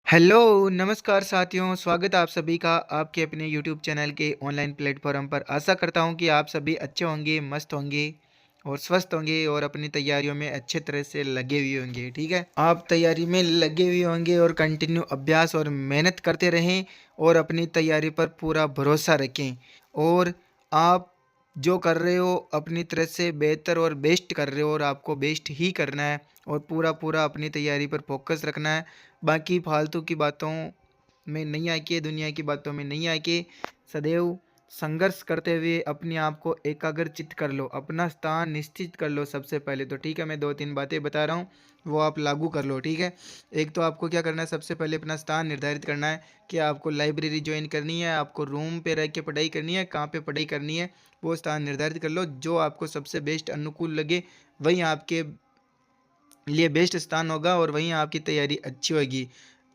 Hello, नमस्कार साथियों, स्वागत है आप सभी का आपके अपने यूट्यूब चैनल के ऑनलाइन प्लेटफ़ॉर्म पर। आशा करता हूँ कि आप सभी अच्छे होंगे, मस्त होंगे और स्वस्थ होंगे और अपनी तैयारियों में अच्छे तरह से लगे हुए होंगे, ठीक है? आप तैयारी में लगे हुए होंगे और कंटिन्यू अभ्यास और मेहनत करते रहें और अपनी तैयारी पर पूरा भरोसा रखें और आप जो कर रहे हो अपनी तरह से बेहतर और बेस्ट कर रहे हो और आपको बेस्ट ही करना है और पूरा अपनी तैयारी पर फ़ोकस रखना है। बाकी फालतू की बातों में नहीं आके, दुनिया की बातों में नहीं आके सदैव संघर्ष करते हुए अपने आप को एकाग्रचित्त कर लो, अपना स्थान निश्चित कर लो सबसे पहले तो, ठीक है? मैं 2-3 बातें बता रहा हूँ, वो आप लागू कर लो, ठीक है? एक तो आपको क्या करना है, सबसे पहले अपना स्थान निर्धारित करना है कि आपको लाइब्रेरी जॉइन करनी है, आपको रूम पे रह के पढ़ाई करनी है, कहाँ पे पढ़ाई करनी है, वो स्थान निर्धारित कर लो। जो आपको सबसे बेस्ट अनुकूल लगे, वहीं आपके लिए बेस्ट स्थान होगा और वहीं आपकी तैयारी अच्छी होगी।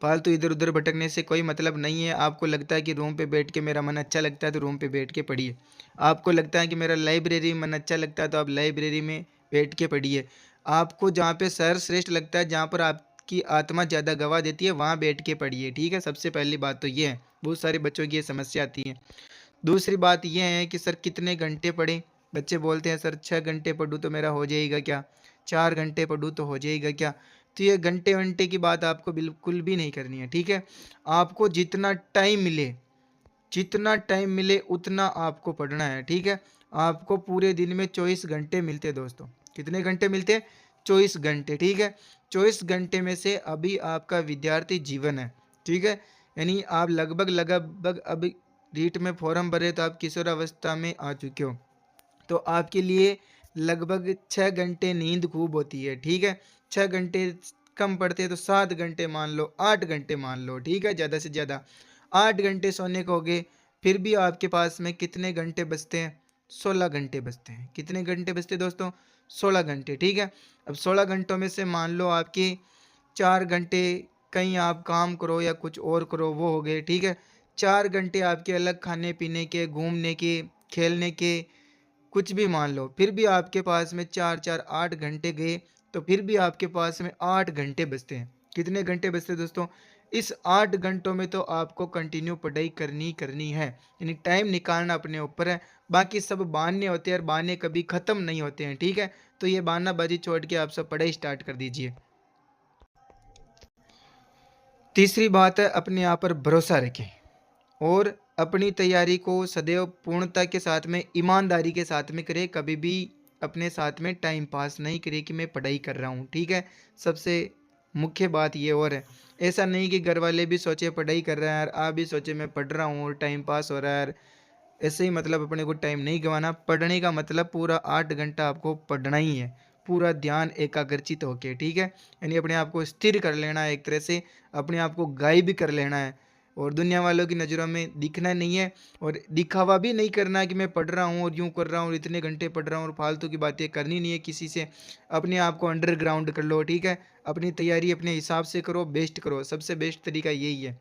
फालतू इधर-उधर भटकने से कोई मतलब नहीं है। आपको लगता है कि रूम पे बैठ के मेरा मन अच्छा लगता है तो रूम पे बैठ के पढ़िए। आपको लगता है कि मेरा लाइब्रेरी में मन अच्छा लगता है तो आप लाइब्रेरी में बैठ के पढ़िए। आपको जहाँ पे सर्वश्रेष्ठ लगता है, जहाँ पर आपकी आत्मा ज़्यादा गवाह देती है, वहाँ बैठ के पढ़िए, ठीक है? सबसे पहली बात तो ये है। बहुत सारे बच्चों की ये समस्या आती है। दूसरी बात ये है कि सर कितने घंटे पढ़ें? बच्चे बोलते हैं सर 6 घंटे पढ़ूँ तो मेरा हो जाएगा क्या? 4 घंटे पढ़ूँ तो हो जाएगा क्या? तो ये घंटे-वंटे की बात आपको बिल्कुल भी नहीं करनी है, ठीक है? आपको जितना टाइम मिले उतना आपको पढ़ना है, ठीक है? आपको पूरे दिन में 24 घंटे मिलते हैं दोस्तों। कितने घंटे मिलते हैं? 24 घंटे, ठीक है? 24 घंटे में से अभी आपका विद्यार्थी जीवन है, ठीक है? यानी आप लगभग अभी रीट में फॉर्म भरे तो आप किशोरावस्था में आ चुके हो। तो आपके लिए लगभग 6 घंटे नींद खूब होती है, ठीक है? 6 घंटे कम पड़ते हैं तो 7 घंटे मान लो, 8 घंटे मान लो, ठीक है? ज़्यादा से ज़्यादा 8 घंटे सोने को हो गए, फिर भी आपके पास में कितने घंटे बचते हैं? 16 घंटे बचते हैं। कितने घंटे बचते हैं दोस्तों? 16 घंटे, ठीक है? अब 16 घंटों में से मान लो आपके 4 घंटे कहीं आप काम करो या कुछ और करो, वो हो गए, ठीक है? 4 घंटे आपके अलग खाने-पीने के, घूमने के, खेलने के, कुछ भी मान लो, फिर भी आपके पास में 4-4 8 घंटे गए, तो फिर भी आपके पास में 8 घंटे बचते हैं। कितने घंटे बचते हैं दोस्तों? इस 8 घंटों में तो आपको कंटिन्यू पढ़ाई करनी ही करनी है। यानी टाइम निकालना अपने ऊपर है। बाकी सब बहाने होते हैं और बहाने कभी ख़त्म नहीं होते हैं, ठीक है? तो ये बहानाबाज़ी छोड़ के आप सब पढ़ाई स्टार्ट कर दीजिए। तीसरी बात है अपने आप पर भरोसा रखें और अपनी तैयारी को सदैव पूर्णता के साथ में, ईमानदारी के साथ में करें। कभी भी अपने साथ में टाइम पास नहीं करें कि मैं पढ़ाई कर रहा हूँ, ठीक है? सबसे मुख्य बात ये और है। ऐसा नहीं कि घर वाले भी सोचे पढ़ाई कर रहा है यार, आप भी सोचे मैं पढ़ रहा हूँ और टाइम पास हो रहा है यार। ऐसे ही मतलब अपने को टाइम नहीं गंवाना। पढ़ने का मतलब पूरा 8 घंटा आपको पढ़ना ही है। पूरा ध्यान एकाग्रचित होके, ठीक है? यानी अपने आप को स्थिर कर लेना है एक तरह से, अपने आप को गायब कर लेना है और दुनिया वालों की नज़रों में दिखना नहीं है और दिखावा भी नहीं करना है कि मैं पढ़ रहा हूँ और यूँ कर रहा हूँ और इतने घंटे पढ़ रहा हूँ और फालतू की बातें करनी नहीं है किसी से। अपने आप को अंडरग्राउंड कर लो, ठीक है? अपनी तैयारी अपने हिसाब से करो, बेस्ट करो। सबसे बेस्ट तरीका यही है।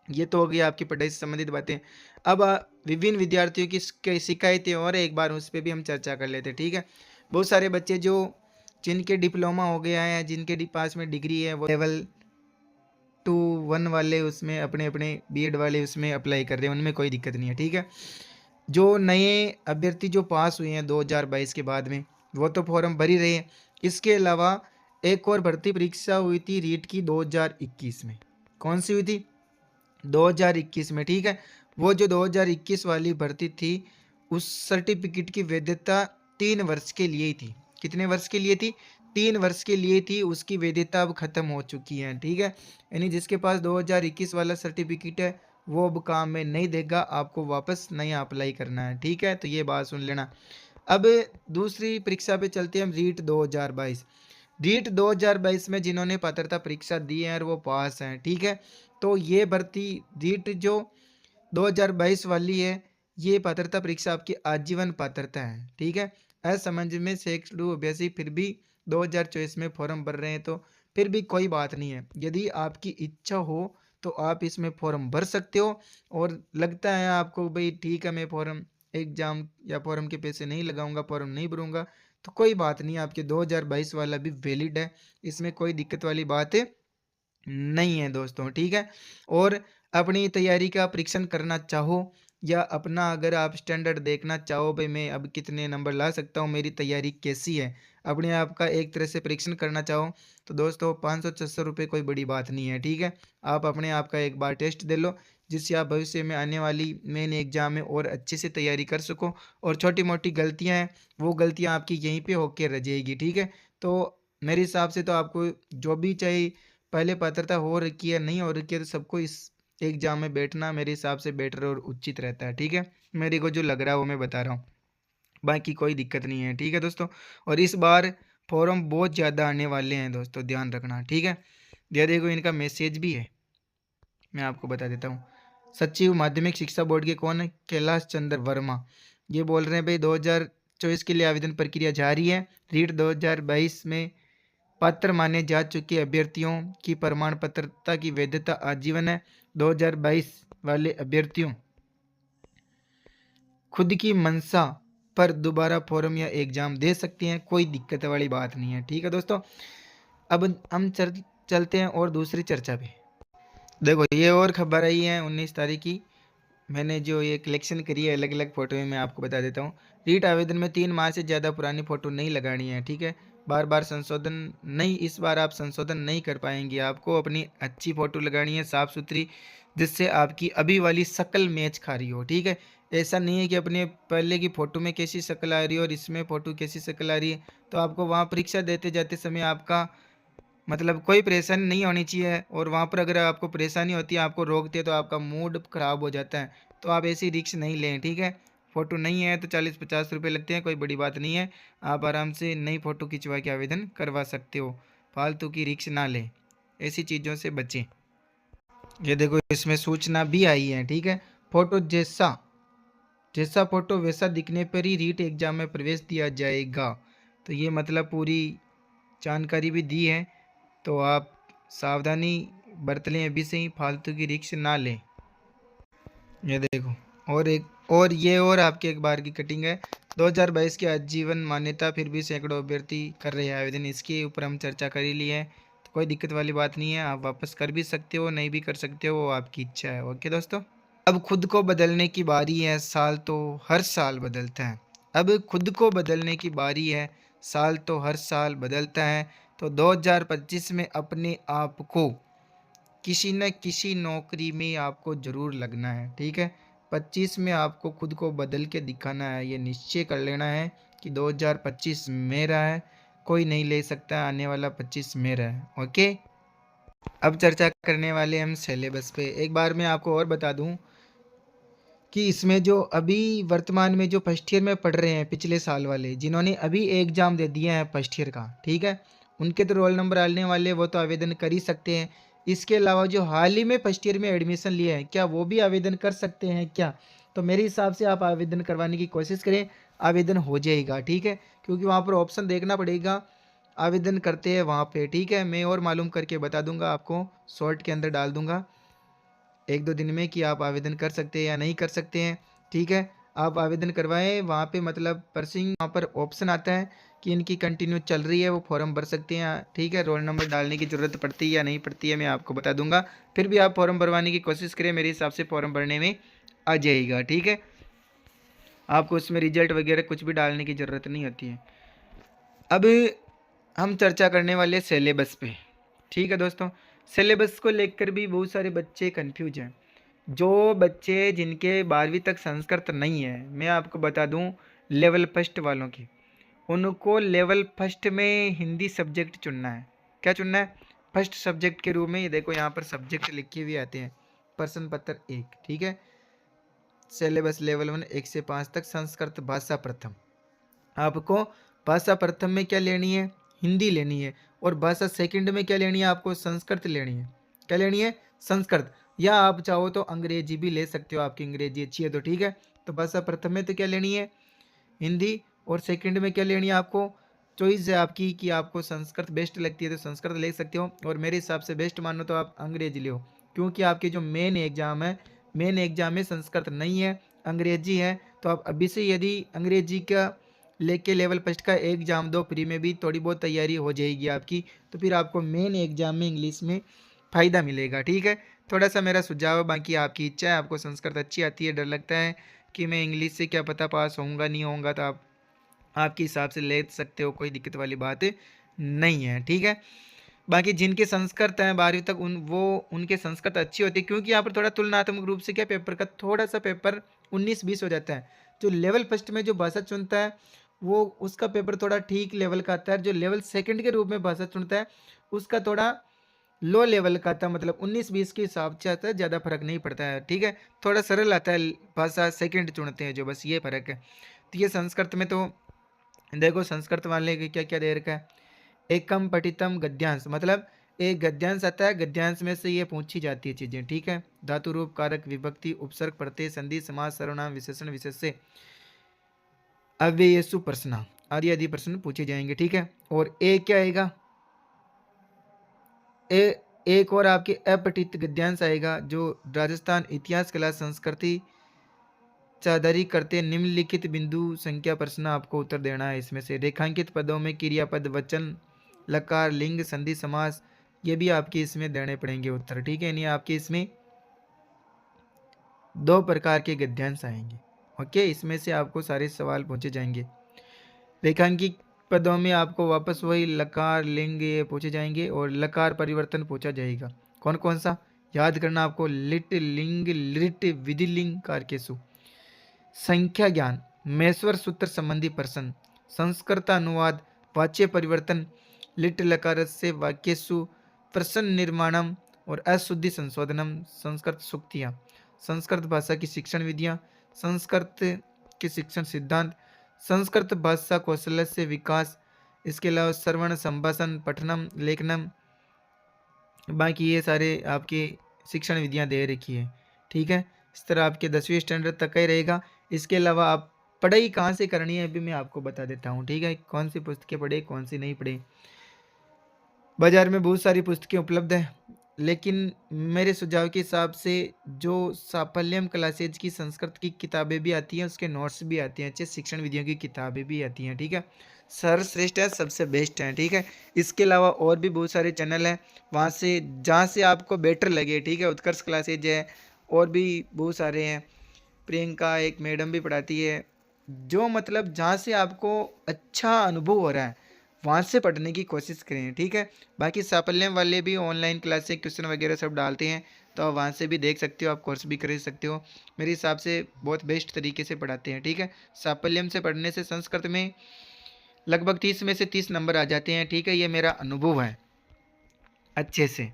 ये तो हो गई आपकी पढ़ाई से संबंधित बातें। अब विभिन्न विद्यार्थियों की शिकायतें और एक बार उस पे भी हम चर्चा कर लेते हैं, ठीक है? बहुत सारे बच्चे जो जिनके डिप्लोमा हो गया है, जिनके पास में डिग्री है, वो लेवल 2 1 वाले उसमें अपने बीएड वाले उसमें अप्लाई कर रहे हैं, उनमें कोई दिक्कत नहीं है, ठीक है? जो नए अभ्यर्थी जो पास हुए हैं 2022 के बाद में, वो तो फॉर्म भर ही रहे हैं। इसके अलावा एक और भर्ती परीक्षा हुई थी रीट की 2021 में। कौन सी हुई थी? 2021 में, ठीक है? वो जो 2021 वाली भर्ती थी, उस सर्टिफिकेट की वैधता 3 वर्ष के लिए ही थी। कितने वर्ष के लिए थी? 3 वर्ष के लिए थी, उसकी वैधता अब खत्म हो चुकी है, ठीक है? यानी जिसके पास 2021 वाला सर्टिफिकेट है, वो अब काम में नहीं देगा, आपको वापस नया अप्लाई करना है, ठीक है? तो ये बात सुन लेना। अब दूसरी परीक्षा पे चलते हैं हम, रीट 2022। रीट 2022 में जिन्होंने पात्रता परीक्षा दी है और वो पास हैं, ठीक है? तो ये भर्ती रीट जो 2022 वाली है, ये पात्रता परीक्षा आपकी आजीवन पात्रता है, ठीक है? असमंज में सैकड़ों अभ्यर्थी फिर भी 2024 में फॉर्म भर रहे हैं, तो फिर भी कोई बात नहीं है। यदि आपकी इच्छा हो तो आप इसमें फॉर्म भर सकते हो और लगता है आपको भाई ठीक है, मैं फॉर्म एग्जाम या फॉर्म के पैसे नहीं लगाऊंगा, फॉर्म नहीं भरूंगा, तो कोई बात नहीं, आपके 2022 वाला भी वैलिड है, इसमें कोई दिक्कत वाली बात नहीं है दोस्तों, ठीक है। और अपनी तैयारी का परीक्षण करना चाहो या अपना अगर आप स्टैंडर्ड देखना चाहो, भाई मैं अब कितने नंबर ला सकता हूँ, मेरी तैयारी कैसी है, अपने आप का एक तरह से परीक्षण करना चाहो, तो दोस्तों 500-600 रुपये कोई बड़ी बात नहीं है, ठीक है। आप अपने आप का एक बार टेस्ट दे लो, जिससे आप भविष्य में आने वाली मेन एग्जाम में और अच्छे से तैयारी कर सको। और छोटी मोटी गलतियाँ हैं, वो गलतियाँ आपकी यहीं पे होके रह जाएगी, ठीक है। तो मेरे हिसाब से तो आपको जो भी चाहिए, पहले पात्रता हो रखी है नहीं हो रखी है, तो सबको इस एग्जाम में बैठना मेरे हिसाब से बेटर और उचित रहता है, ठीक है। मेरे को जो लग रहा है वो मैं बता रहा हूँ, बाकी कोई दिक्कत नहीं है, ठीक है दोस्तों। और इस बार फॉर्म बहुत ज़्यादा आने वाले हैं दोस्तों, ध्यान रखना, ठीक है। ये देखो इनका मैसेज भी है, मैं आपको बता देता हूँ। सचिव माध्यमिक शिक्षा बोर्ड के कौन है? कैलाश चंद्र वर्मा। ये बोल रहे हैं भाई 2024 के लिए आवेदन प्रक्रिया जारी है। रीट 2022 में पात्र माने जा चुके अभ्यर्थियों की प्रमाण पत्रता की वैधता आजीवन है। 2022 वाले अभ्यर्थियों खुद की मंशा पर दोबारा फॉर्म या एग्जाम दे सकते हैं, कोई दिक्कत वाली बात नहीं है, ठीक है दोस्तों। अब हम चलते हैं और दूसरी चर्चा पे। देखो ये और खबर आई है 19 तारीख की, मैंने जो ये कलेक्शन करी है अलग अलग फ़ोटो में, मैं आपको बता देता हूँ। रीट आवेदन में 3 माह से ज़्यादा पुरानी फ़ोटो नहीं लगानी है, ठीक है। बार बार संशोधन नहीं, इस बार आप संशोधन नहीं कर पाएंगे, आपको अपनी अच्छी फ़ोटो लगानी है, साफ़ सुथरी, जिससे आपकी अभी वाली शक्ल मैच खा रही हो, ठीक है। ऐसा नहीं है कि अपने पहले की फ़ोटो में कैसी शक्ल आ रही है और इसमें फ़ोटो कैसी शक्ल आ रही है, तो आपको वहाँ परीक्षा देते जाते समय आपका मतलब कोई परेशानी नहीं होनी चाहिए। और वहाँ पर अगर आपको परेशानी होती है, आपको रोकते हैं, तो आपका मूड ख़राब हो जाता है, तो आप ऐसी रिक्स नहीं लें, ठीक है। फ़ोटो नहीं है तो 40-50 रुपये लगते हैं, कोई बड़ी बात नहीं है, आप आराम से नई फ़ोटो खिंचवा के आवेदन करवा सकते हो। फालतू की रिक्स ना लें, ऐसी चीज़ों से बचें। ये देखो इसमें सूचना भी आई है, ठीक है। फ़ोटो जैसा जैसा फ़ोटो वैसा दिखने पर ही रीट एग्ज़ाम में प्रवेश दिया जाएगा, तो ये मतलब पूरी जानकारी भी दी है, तो आप सावधानी बरत लें, अभी से ही फालतू की रिक्स ना लें। ये देखो और एक और ये और आपके एक बार की कटिंग है। 2022 की आजीवन मान्यता फिर भी सैकड़ों अभ्यर्थी कर रहे हैं आवेदन, इसके ऊपर हम चर्चा कर ही ली है, तो कोई दिक्कत वाली बात नहीं है, आप वापस कर भी सकते हो, नहीं भी कर सकते हो, वो आपकी इच्छा है। ओके दोस्तों, अब खुद को बदलने की बारी है, साल तो हर साल बदलता है। अब खुद को बदलने की बारी है, साल तो हर साल बदलता है, तो 2025 में अपने आप को किसी न किसी नौकरी में आपको ज़रूर लगना है, ठीक है। 25 में आपको खुद को बदल के दिखाना है, ये निश्चय कर लेना है कि 2025 मेरा है, कोई नहीं ले सकता, आने वाला 25 मेरा है। ओके, अब चर्चा करने वाले हम सिलेबस पे। एक बार मैं आपको और बता दूं कि इसमें जो अभी वर्तमान में जो फर्स्ट ईयर में पढ़ रहे हैं, पिछले साल वाले जिन्होंने अभी एग्ज़ाम दे दिया है फर्स्ट ईयर का, ठीक है, उनके तो रोल नंबर आने वाले, वो तो आवेदन कर ही सकते हैं। इसके अलावा जो हाल ही में फर्स्ट ईयर में एडमिशन लिए हैं, क्या वो भी आवेदन कर सकते हैं क्या? तो मेरे हिसाब से आप आवेदन करवाने की कोशिश करें, आवेदन हो जाएगा, ठीक है। क्योंकि वहाँ पर ऑप्शन देखना पड़ेगा, आवेदन करते हैं वहाँ पे, ठीक है। मैं और मालूम करके बता दूंगा आपको, शॉर्ट के अंदर डाल दूंगा 1-2 दिन में कि आप आवेदन कर सकते हैं या नहीं कर सकते हैं, ठीक है। आप आवेदन करवाएं, वहाँ पे मतलब परसिंग वहाँ पर ऑप्शन आता है कि इनकी कंटिन्यू चल रही है, वो फॉर्म भर सकते हैं, ठीक है। रोल नंबर डालने की ज़रूरत पड़ती है या नहीं पड़ती है मैं आपको बता दूंगा, फिर भी आप फॉर्म भरवाने की कोशिश करें, मेरे हिसाब से फॉर्म भरने में आ जाएगा, ठीक है। आपको उसमें रिजल्ट वगैरह कुछ भी डालने की ज़रूरत नहीं होती है। अब हम चर्चा करने वाले सिलेबस पे, ठीक है दोस्तों। सिलेबस को लेकर भी बहुत सारे बच्चे कंफ्यूज हैं। जो बच्चे जिनके 12वीं तक संस्कृत नहीं है, मैं आपको बता दूं लेवल फर्स्ट वालों की, उनको लेवल फर्स्ट में हिंदी सब्जेक्ट चुनना है। क्या चुनना है? फर्स्ट सब्जेक्ट के रूप में। ये देखो यहाँ पर सब्जेक्ट लिखे हुए आते हैं, प्रश्न पत्र 1, ठीक है। सिलेबस लेवल 1 1 से 5 तक संस्कृत भाषा प्रथम। आपको भाषा प्रथम में क्या लेनी है? हिंदी लेनी है। और भाषा सेकंड में क्या लेनी है? आपको संस्कृत लेनी है। क्या लेनी है? संस्कृत। या आप चाहो तो अंग्रेजी भी ले सकते हो, आपकी अंग्रेजी अच्छी है तो, ठीक है। तो भाषा प्रथम में तो क्या लेनी है? हिंदी। और सेकंड में क्या लेनी है? आपको चॉइस है आपकी कि आपको संस्कृत बेस्ट लगती है तो संस्कृत ले सकते हो, और मेरे हिसाब से बेस्ट मानो तो आप अंग्रेजी ले, क्योंकि आपके जो मेन एग्जाम है, मेन एग्जाम में संस्कृत नहीं है, अंग्रेजी है। तो आप अभी से यदि अंग्रेजी का लेके लेवल फर्स्ट का एग्जाम दो, फ्री में भी थोड़ी बहुत तैयारी हो जाएगी आपकी, तो फिर आपको मेन एग्जाम में इंग्लिश में फ़ायदा मिलेगा। ठीक है, थोड़ा सा मेरा सुझाव है, बाकी आपकी इच्छा है। आपको संस्कृत अच्छी आती है, डर लगता है कि मैं इंग्लिश से क्या पता पास होऊंगा नहीं होऊंगा, तो आप आपके हिसाब से ले सकते हो, कोई दिक्कत वाली बात नहीं है। ठीक है, बाकी जिनके संस्कृत हैं 12वीं तक उनके संस्कृत अच्छी होती है, क्योंकि यहाँ पर थोड़ा तुलनात्मक रूप से क्या पेपर का थोड़ा सा पेपर 19-20 हो जाता है। जो लेवल फर्स्ट में जो भाषा चुनता है वो उसका पेपर थोड़ा ठीक लेवल का आता है, जो लेवल सेकंड के रूप में भाषा चुनता है उसका थोड़ा लो लेवल का आता है, मतलब 19-20 के हिसाब से आता है, ज़्यादा फर्क नहीं पड़ता है। ठीक है, थोड़ा सरल आता है भाषा सेकंड चुनते हैं जो, बस ये फर्क है। तो ये संस्कृत में तो देखो, संस्कृत वाले के क्या क्या दे रखा है, एकम पठितम गद्यांश, मतलब एक गद्यांश आता है, गद्यांश में से ये पूछी जाती है चीज़ें। ठीक है, धातु रूप कारक विभक्ति उपसर्ग प्रत्यय संधि समास सर्वनाम विशेषण विशेष्य अव्ययेषु प्रश्न आदि आदि प्रश्न पूछे जाएंगे। ठीक है, और ए क्या आएगा, एक और आपके अपठित गद्यांश आएगा, जो राजस्थान इतिहास कला संस्कृति चादरी करते निम्नलिखित बिंदु संख्या प्रश्न आपको उत्तर देना है। इसमें से रेखांकित पदों में क्रियापद वचन लकार लिंग संधि समास ये भी आपके इसमें देने पड़ेंगे उत्तर। ठीक है, यानी आपके इसमें 2 प्रकार के गद्यांश आएंगे। ओके, इसमें से आपको सारे सवाल पूछे जाएंगे। रेखांकित पदों में आपको वापस वही लकार लिंग ये पूछे जाएंगे, और लकार परिवर्तन पूछा जाएगा। कौन कौन सा याद करना आपको, लिट लिंग लिट विधिलिंग कारकेशु। संख्या ज्ञान मेश्वर सूत्र संबंधी प्रश्न, संस्कृत अनुवाद वाच्य परिवर्तन लिट लकार से वाक्यसु प्रश्न निर्माणम और अशुद्धि संशोधनम, संस्कृत सूक्तियाँ, संस्कृत भाषा की शिक्षण विधियाँ, संस्कृत के शिक्षण सिद्धांत, संस्कृत भाषा कौशल्य से विकास, इसके अलावा श्रवण संभाषण पठनम लेखनम, बाकी ये सारे आपके शिक्षण विधियाँ दे रखी है। ठीक है, इस तरह आपके 10वीं स्टैंडर्ड तक का ही रहेगा। इसके अलावा आप पढ़ाई कहाँ से करनी है अभी मैं आपको बता देता हूँ। ठीक है, कौन सी पुस्तकें पढ़े कौन सी नहीं पढ़े। बाजार में बहुत सारी पुस्तकें उपलब्ध हैं, लेकिन मेरे सुझाव के हिसाब से जो साफल्यम क्लासेज की संस्कृत की किताबें भी आती हैं, उसके नोट्स भी आते हैं, अच्छे शिक्षण विधियों की किताबें भी आती हैं। ठीक है, सर्वश्रेष्ठ है, सबसे बेस्ट है। ठीक है, इसके अलावा और भी बहुत सारे चैनल हैं, वहाँ से जहाँ से आपको बेटर लगे। ठीक है, उत्कर्ष क्लासेज है, और भी बहुत सारे हैं, प्रियंका एक मैडम भी पढ़ाती है, जो मतलब जहाँ से आपको अच्छा अनुभव हो रहा है वहाँ से पढ़ने की कोशिश करें। ठीक है, बाकी साफल्यम वाले भी ऑनलाइन क्लासेस क्वेश्चन वगैरह सब डालते हैं, तो आप वहाँ से भी देख सकते हो, आप कोर्स भी कर सकते हो। मेरे हिसाब से बहुत बेस्ट तरीके से पढ़ाते हैं। ठीक है, साफल्यम से पढ़ने से संस्कृत में लगभग 30 में से 30 नंबर आ जाते हैं। ठीक है, ये मेरा अनुभव है अच्छे से।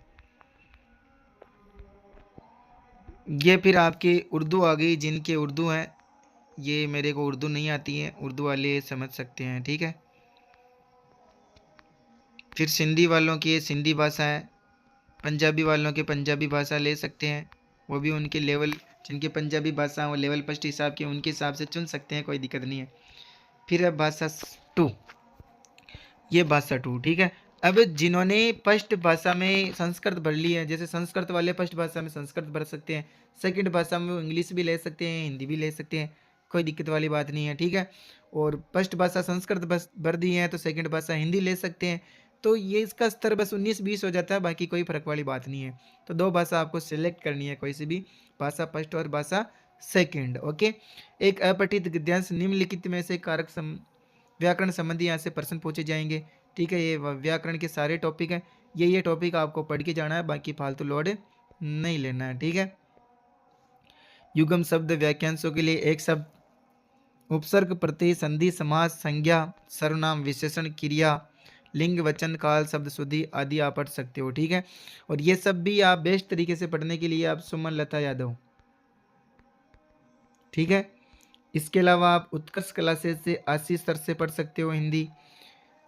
ये फिर आपकी उर्दू आ गई, जिनके उर्दू हैं, ये मेरे को उर्दू नहीं आती है, उर्दू वाले समझ सकते हैं। ठीक है, फिर सिंधी वालों की सिंधी भाषा है, पंजाबी वालों के पंजाबी भाषा ले सकते हैं, वो भी उनके लेवल, जिनके पंजाबी भाषा वो लेवल फर्स्ट हिसाब के उनके हिसाब से चुन सकते हैं, कोई दिक्कत नहीं है। फिर अब भाषा 2, ये भाषा 2। ठीक है, अब जिन्होंने फर्स्ट भाषा में संस्कृत भर ली है, जैसे संस्कृत वाले फर्स्ट भाषा में संस्कृत भर सकते हैं, सेकंड भाषा में वो इंग्लिश भी ले सकते हैं, हिंदी भी ले सकते हैं, कोई दिक्कत वाली बात नहीं है। ठीक है, और फर्स्ट भाषा संस्कृत बस भर दी है तो सेकंड भाषा हिंदी ले सकते हैं, तो ये इसका स्तर बस 19-20 हो जाता है, बाकी कोई फर्क वाली बात नहीं है। तो 2 भाषा आपको सिलेक्ट करनी है, कोई सी भी भाषा फर्स्ट और भाषा सेकंड। ओके, एक अपठित गद्यांश निम्नलिखित में से कारक व्याकरण संबंधी यहाँ से प्रश्न पूछे जाएंगे। ठीक है, ये व्याकरण के सारे टॉपिक हैं, ये टॉपिक आपको पढ़ के जाना है, बाकी फालतू लोड नहीं लेना है। ठीक है, युग्म शब्द वाक्यांशों के लिए एक शब्द, उपसर्ग प्रत्यय संधि समास संज्ञा सर्वनाम विशेषण क्रिया लिंग वचन काल शब्द शुद्धि आदि आप पढ़ सकते हो। ठीक है, और ये सब भी आप बेस्ट तरीके से पढ़ने के लिए आप सुमन लता यादव। ठीक है, इसके अलावा आप उत्कर्ष क्लासेस से आशीष सर से पढ़ सकते हो हिंदी।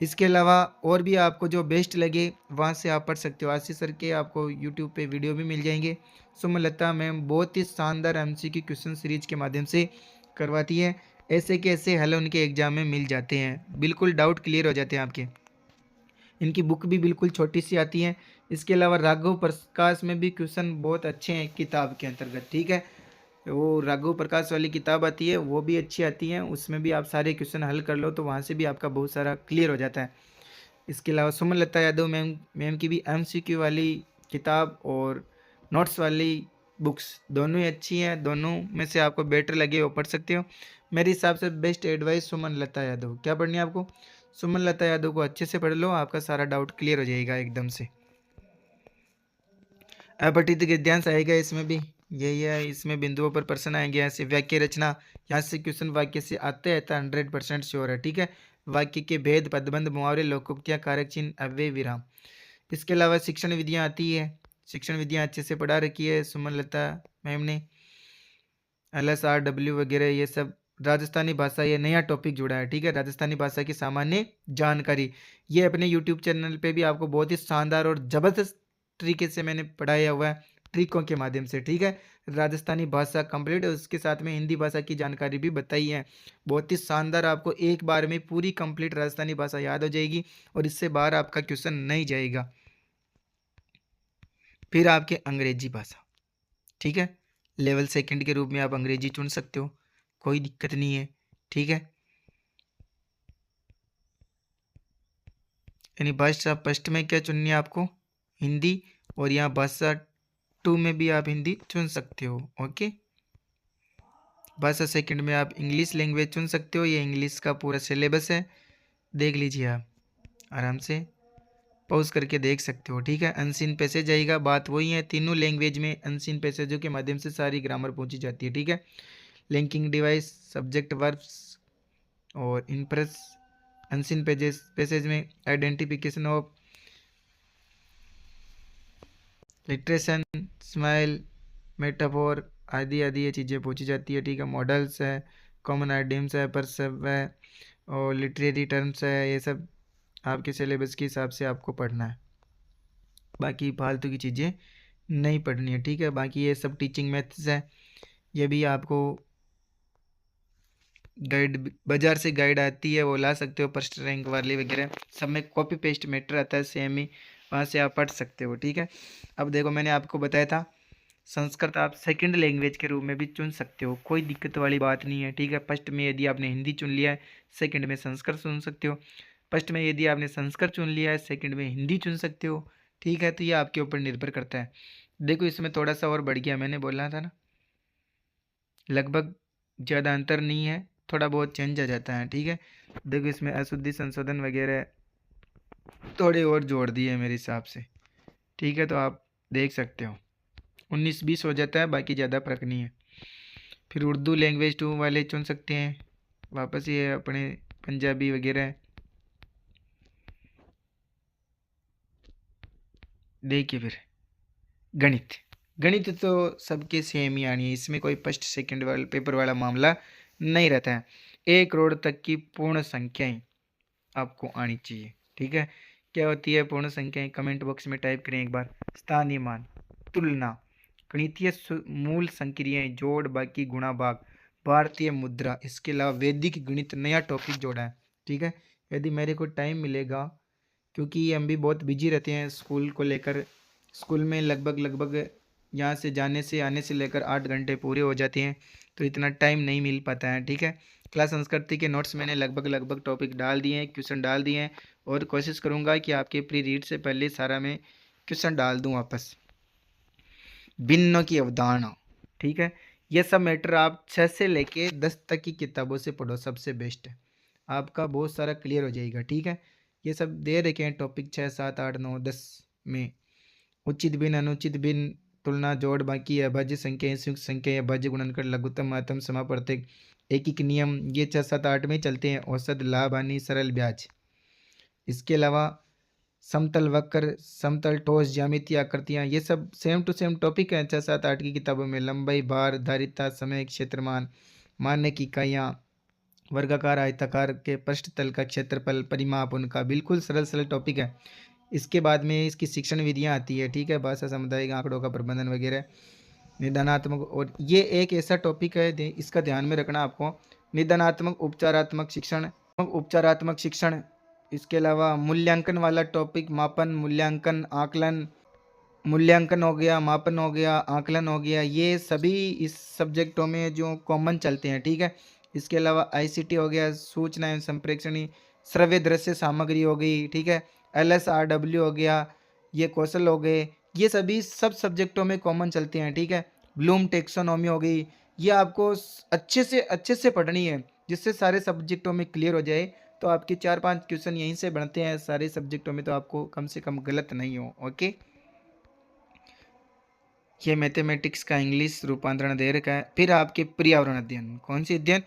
इसके अलावा और भी आपको जो बेस्ट लगे वहाँ से आप पढ़ सकते हो। आशीष सर के आपको यूट्यूब पे वीडियो भी मिल जाएंगे। सुमन लता मैम बहुत ही शानदार एमसीक्यू क्वेश्चन सीरीज के माध्यम से करवाती है, ऐसे के ऐसे हल उनके एग्जाम में मिल जाते हैं, बिल्कुल डाउट क्लियर हो जाते हैं आपके। इनकी बुक भी बिल्कुल छोटी सी आती है। इसके अलावा राघव प्रकाश में भी क्वेश्चन बहुत अच्छे हैं किताब के अंतर्गत। ठीक है, वो राघव प्रकाश वाली किताब आती है, वो भी अच्छी आती है, उसमें भी आप सारे क्वेश्चन हल कर लो तो वहाँ से भी आपका बहुत सारा क्लियर हो जाता है। इसके अलावा सुमन लता यादव मैम की भी एमसीक्यू वाली किताब और नोट्स वाली बुक्स दोनों ही अच्छी हैं। दोनों में से आपको बेटर लगे वो पढ़ सकते हो। मेरे हिसाब से बेस्ट एडवाइस सुमन लता यादव। क्या पढ़नी है आपको? सुमन लता यादव को अच्छे से पढ़ लो, आपका सारा डाउट क्लियर हो जाएगा एकदम से। अपठित गद्यांश आएगा इसमें भी, यही है। इसमें बिंदुओं पर प्रश्न आएंगे, यहाँ से वाक्य रचना, यहाँ से क्वेश्चन वाक्य से आते हैं, 100% श्योर है। ठीक है, वाक्य के भेद, पदबंध, मुहावरे, लोकोक्तियाँ, कारक चिन्ह, अव्यय, विराम। इसके अलावा शिक्षण विधियाँ आती है, शिक्षण विधियाँ अच्छे से पढ़ा रखी है सुमन लता मैम ने। LSRW वगैरह ये सब। राजस्थानी भाषा, ये नया टॉपिक जुड़ा है। ठीक है, राजस्थानी भाषा की सामान्य जानकारी, ये अपने यूट्यूब चैनल पे भी आपको बहुत ही शानदार और जबरदस्त तरीके से मैंने पढ़ाया हुआ है, ट्रिकों के माध्यम से। ठीक है, राजस्थानी भाषा कंप्लीट, उसके साथ में हिंदी भाषा की जानकारी भी बताई है। बहुत ही शानदार, आपको एक बार में पूरी कंप्लीट राजस्थानी भाषा याद हो जाएगी और इससे बाहर आपका क्वेश्चन नहीं जाएगा। फिर आपके अंग्रेजी भाषा, ठीक है, लेवल 2 के रूप में आप अंग्रेजी चुन सकते हो, कोई दिक्कत नहीं है। ठीक है, यानी भाषा फर्स्ट में क्या चुननी है आपको? हिंदी, और यहाँ भाषा 2 में भी आप हिंदी चुन सकते हो। ओके, भाषा 2 में आप इंग्लिश लैंग्वेज चुन सकते हो, ये इंग्लिश का पूरा सिलेबस है, देख लीजिए आप आराम से पॉज करके देख सकते हो। ठीक है, अनसीन पैसेज आएगा, बात वही है, तीनों लैंग्वेज में अनसीन पैसेजों के माध्यम से सारी ग्रामर पहुंची जाती है। ठीक है, लिंकिंग डिवाइस, सब्जेक्ट, वर्ब्स और इनप्रेस। अनसीन पैसेज में आइडेंटिफिकेशन ऑफ, लिटरेशन, स्माइल, मेटाफोर आदि आदि ये चीज़ें पूछी जाती है। ठीक है, मॉडल्स है, कॉमन आइडियम्स है, परसेव है और लिटरेरी टर्म्स है, ये सब आपके सिलेबस के हिसाब से आपको पढ़ना है, बाकी फालतू की चीज़ें नहीं पढ़नी है। ठीक है, बाकी ये सब टीचिंग मेथड्स है, ये भी आपको गाइड, बाजार से गाइड आती है, वो ला सकते हो, फर्स्ट रैंक वाली वगैरह सब में कॉपी पेस्ट मैटर आता है, सेम ही, वहाँ से आप पढ़ सकते हो। ठीक है, अब देखो मैंने आपको बताया था संस्कृत आप सेकंड लैंग्वेज के रूप में भी चुन सकते हो, कोई दिक्कत वाली बात नहीं है। ठीक है, फर्स्ट में यदि आपने हिंदी चुन लिया है, सेकंड में संस्कृत चुन सकते हो। फर्स्ट में यदि आपने संस्कृत चुन लिया है, सेकंड में हिंदी चुन सकते हो। ठीक है, तो ये आपके ऊपर निर्भर करता है। देखो इसमें थोड़ा सा और बढ़ गया, मैंने बोला था ना, लगभग ज़्यादा अंतर नहीं है, थोड़ा बहुत चेंज आ जाता है। ठीक है, देखो इसमें अशुद्धि संशोधन वगैरह थोड़े और जोड़ दिए मेरे हिसाब से। ठीक है, तो आप देख सकते हो 19-20 हो जाता है, बाकी ज़्यादा फर्क नहीं है। फिर उर्दू लैंग्वेज 2 वाले चुन सकते हैं, वापस ये अपने पंजाबी वगैरह। देखिए फिर गणित, गणित तो सबके सेम ही आनी है, इसमें कोई फर्स्ट सेकंड वाला पेपर वाला मामला नहीं रहता है। 1 करोड़ तक की पूर्ण संख्याएं आपको आनी चाहिए। ठीक है, क्या होती है पूर्ण संख्याएं? कमेंट बॉक्स में टाइप करें एक बार। स्थानीय मान, तुलना, गणितीय मूल संक्रियाएं, जोड़, बाकी, गुणा, भाग, भारतीय मुद्रा, इसके अलावा वैदिक गणित नया टॉपिक जोड़ा है। ठीक है, यदि मेरे को टाइम मिलेगा, क्योंकि हम भी बहुत बिजी रहते हैं स्कूल को लेकर, स्कूल में लगभग यहाँ से जाने से आने से लेकर 8 घंटे पूरे हो जाते हैं, तो इतना टाइम नहीं मिल पाता है। ठीक है, क्लास संस्कृति के नोट्स मैंने लगभग टॉपिक डाल दिए हैं, क्वेश्चन डाल दिए हैं, और कोशिश करूँगा कि आपके प्री रीड से पहले सारा मैं क्वेश्चन डाल दूँ वापस। भिन्नों की अवधारणा, ठीक है, ये सब मैटर आप 6 से लेके 10 तक की किताबों से पढ़ो, सबसे बेस्ट है, आपका बहुत सारा क्लियर हो जाएगा। ठीक है, ये सब दे रखे हैं टॉपिक 6, 7, 8, 9, 10 में। उचित भिन्न, अनुचित भिन्न, तुलना, जोड़, बाकी, अभाज्य संख्या, संयुक्त संख्या, अभाज्य, गुणनखंड, लघुत्तम, महत्तम, समापवर्तक, एक नियम, ये 6, 7, 8 में चलते हैं। औसत, लाभ, हानि, सरल ब्याज। इसके अलावा समतल वक्र, समतल ठोस, ज्यामितीय आकृतियाँ, ये सब सेम टू सेम टॉपिक हैं 6, 7, 8 की किताबों में। लंबाई, भार, धारिता, समय, क्षेत्रमान, मानने की इकाइयाँ, वर्गाकार आयताकार के पृष्ठ तल का क्षेत्रफल, परिमाप उनका, बिल्कुल सरल सरल टॉपिक है। इसके बाद में इसकी शिक्षण विधियाँ आती है। ठीक है, भाषा, सामुदायिक आंकड़ों का प्रबंधन वगैरह, निदानात्मक, और ये एक ऐसा टॉपिक है इसका ध्यान में रखना आपको, निदानात्मक उपचारात्मक शिक्षण, उपचारात्मक शिक्षण। इसके अलावा मूल्यांकन वाला टॉपिक, मापन, मूल्यांकन, आकलन, मूल्यांकन हो गया, मापन हो गया, आकलन हो गया, ये सभी इस सब्जेक्टों में जो कॉमन चलते हैं। ठीक है, इसके अलावा ICT हो गया, सूचना एवं संप्रेषणी, श्रव्य दृश्य सामग्री हो गई। ठीक है, LSRW हो गया, ये कौशल हो गए, ये सभी सब सब्जेक्टों में कॉमन चलते हैं, ठीक है। ब्लूम टेक्सोनॉमी हो गई, ये आपको अच्छे से पढ़नी है, जिससे सारे सब्जेक्टों में क्लियर हो जाए। तो आपके 4-5 क्वेश्चन यहीं से बनते हैं सारे सब्जेक्टों में, तो आपको कम से कम गलत नहीं हो। ओके, ये मैथमेटिक्स का इंग्लिश रूपांतरण दे रखा है। फिर आपके पर्यावरण अध्ययन, कौन सी अध्ययन?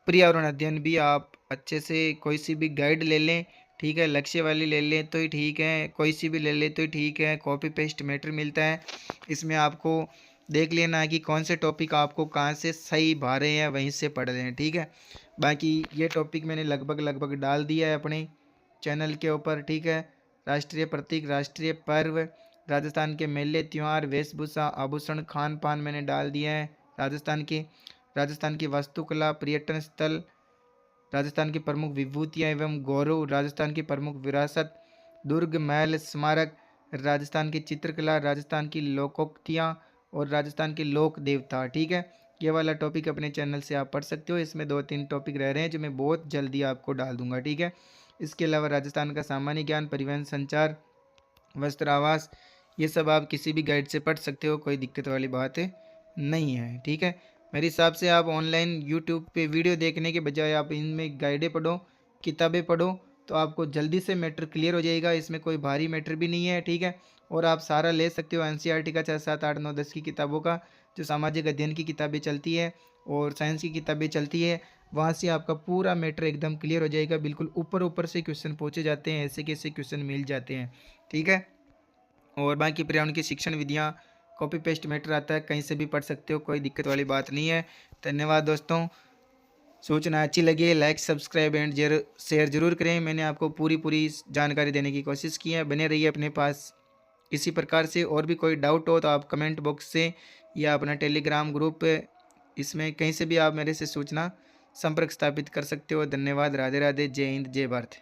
पर्यावरण अध्ययन भी आप अच्छे से कोई सी भी गाइड ले लें, ठीक है, लक्ष्य वाली ले लें तो ही ठीक है, कोई सी भी ले लें तो ही ठीक है। कॉपी पेस्ट मैटर मिलता है, इसमें आपको देख लेना है कि कौन से टॉपिक आपको कहाँ से सही भा रहे हैं, वहीं से पढ़ रहे हैं, ठीक है। बाकी ये टॉपिक मैंने लगभग डाल दिया है अपने चैनल के ऊपर, ठीक है। राष्ट्रीय प्रतीक, राष्ट्रीय पर्व, राजस्थान के मेले त्यौहार, वेशभूषा, आभूषण, खान पान मैंने डाल दिया है। राजस्थान की वास्तुकला, पर्यटन स्थल, राजस्थान की प्रमुख विभूतियाँ एवं गौरव, राजस्थान की प्रमुख विरासत, दुर्ग, महल, स्मारक, राजस्थान की चित्रकला, राजस्थान की लोकोक्तियाँ और राजस्थान के लोक देवता, ठीक है। ये वाला टॉपिक अपने चैनल से आप पढ़ सकते हो। इसमें 2-3 टॉपिक रह रहे हैं जो मैं बहुत जल्दी आपको डाल दूंगा, ठीक है। इसके अलावा राजस्थान का सामान्य ज्ञान, परिवहन, संचार, वस्त्र, आवास, ये सब आप किसी भी गाइड से पढ़ सकते हो, कोई दिक्कत वाली बात नहीं है, ठीक है। मेरे हिसाब से आप ऑनलाइन यूट्यूब पे वीडियो देखने के बजाय आप इनमें गाइडें पढ़ो, किताबें पढ़ो, तो आपको जल्दी से मैटर क्लियर हो जाएगा। इसमें कोई भारी मैटर भी नहीं है, ठीक है। और आप सारा ले सकते हो एनसीईआरटी का 6, 7, 8, 9, 10 की किताबों का, जो सामाजिक अध्ययन की किताबें चलती है और साइंस की किताबें चलती है, वहाँ से आपका पूरा मैटर एकदम क्लियर हो जाएगा। बिल्कुल ऊपर ऊपर से क्वेश्चन पूछे जाते हैं, ऐसे कैसे क्वेश्चन मिल जाते हैं, ठीक है। और बाकी पर्यावरण की शिक्षण विधियाँ, कॉपी पेस्ट मैटर आता है, कहीं से भी पढ़ सकते हो, कोई दिक्कत वाली बात नहीं है। धन्यवाद दोस्तों। सूचना अच्छी लगी लाइक, सब्सक्राइब एंड शेयर जरूर करें। मैंने आपको पूरी जानकारी देने की कोशिश की है, बने रहिए अपने पास इसी प्रकार से। और भी कोई डाउट हो तो आप कमेंट बॉक्स से या अपना टेलीग्राम ग्रुप, इसमें कहीं से भी आप मेरे से सूचना संपर्क स्थापित कर सकते हो। धन्यवाद। राधे राधे। जय हिंद, जय भारत।